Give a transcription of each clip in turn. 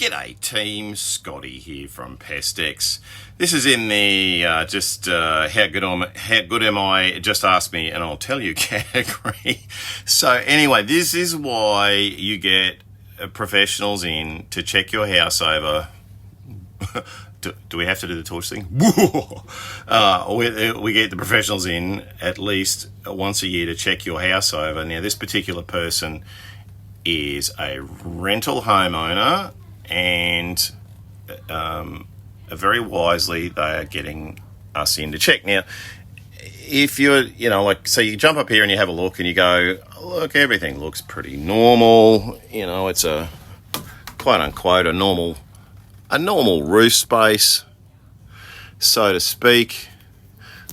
G'day team, Scotty here from Pestex. This is in the how good am I, just ask me and I'll tell you category. So anyway, this is why you get professionals in to check your house over. Do we have to do the torch thing? We get the professionals in at least once a year to check your house over. Now this particular person is a rental homeowner, and very wisely they are getting us in to check. Now if you're, so you jump up here and you have a look and you go, look, everything looks pretty normal, it's a quote unquote a normal roof space, so to speak.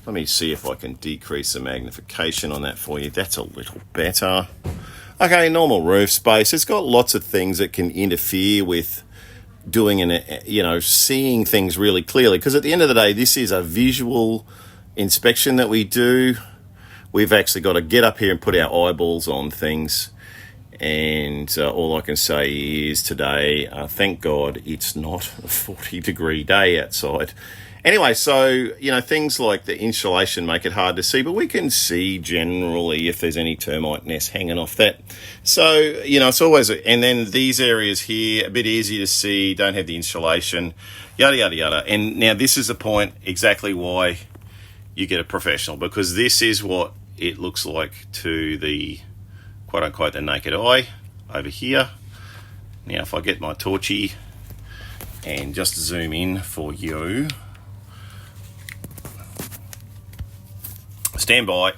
Let me see if I can decrease the magnification on that for you. That's a little better. Okay, normal roof space. It's got lots of things that can interfere with doing seeing things really clearly, because at the end of the day, this is a visual inspection that we do. We've actually got to get up here and put our eyeballs on things, and all I can say is today, thank God it's not a 40-degree day outside. Anyway, so, things like the insulation make it hard to see, but we can see generally if there's any termite nests hanging off that. So, it's always, and then these areas here, a bit easier to see, don't have the insulation, yada, yada, yada. And now this is the point exactly why you get a professional, because this is what it looks like to the, quote unquote, the naked eye over here. Now, if I get my torchy and just zoom in for you, stand by,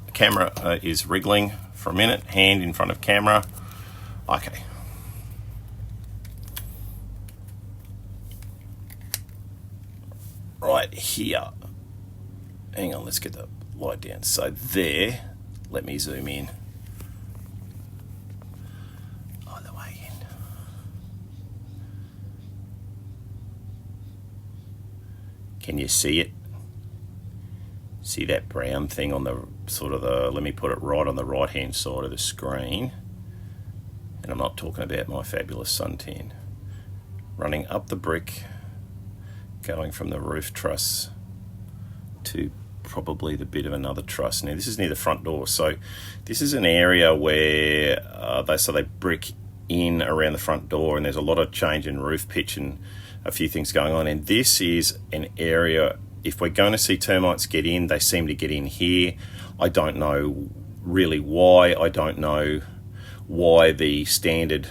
the camera is wriggling for a minute, hand in front of camera. Okay. Right here. Hang on, let's get the light down. So there, let me zoom in. All the way in. Can you see it? See that brown thing on the let me put it right on the right hand side of the screen, and I'm not talking about my fabulous suntan, running up the brick, going from the roof truss to probably the bit of another truss. Now this is near the front door, so this is an area where they brick in around the front door, and there's a lot of change in roof pitch and a few things going on, and this is an area, if we're going to see termites get in, they seem to get in here. I don't know really why. I don't know why the standard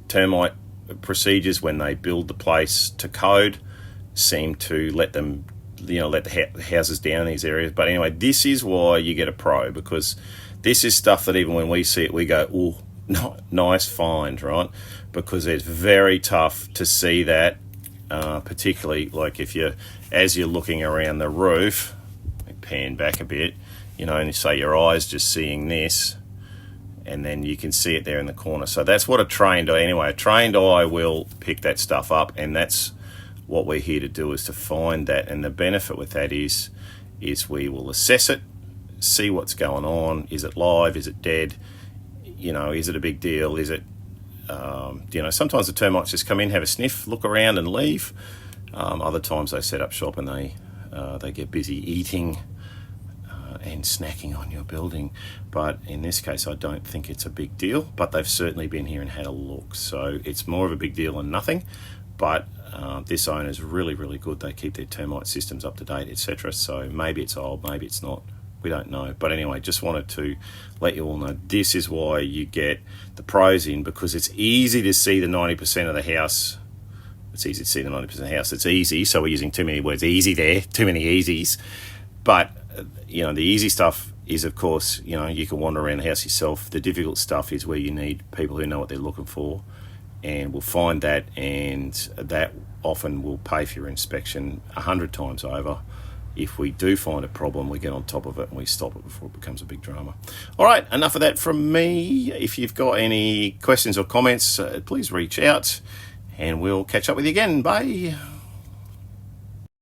termite procedures when they build the place to code seem to let them, let the houses down in these areas. But anyway, this is why you get a pro, because this is stuff that even when we see it, we go, oh, nice find, right? Because it's very tough to see that. Particularly like as you're looking around the roof, pan back a bit, and you say your eye's just seeing this, and then you can see it there in the corner. So that's what a trained eye will pick that stuff up, and that's what we're here to do, is to find that. And the benefit with that is we will assess it, see what's going on. Is it live? Is it dead? Is it a big deal? Is it sometimes the termites just come in, have a sniff, look around and leave. Other times they set up shop and they get busy eating and snacking on your building. But in this case, I don't think it's a big deal, but they've certainly been here and had a look. So it's more of a big deal than nothing. But this owner's really, really good. They keep their termite systems up to date, etc. So maybe it's old, maybe it's not. We don't know. But anyway, just wanted to let you all know this is why you get the pros in, because it's easy to see the 90% of the house. It's easy to see the 90% of the house. It's easy. So we're using too many words easy there, too many easies. But, the easy stuff is, of course, you can wander around the house yourself. The difficult stuff is where you need people who know what they're looking for, and will find that, and that often will pay for your inspection 100 times over. If we do find a problem, we get on top of it and we stop it before it becomes a big drama. All right, enough of that from me. If you've got any questions or comments, please reach out and we'll catch up with you again. Bye.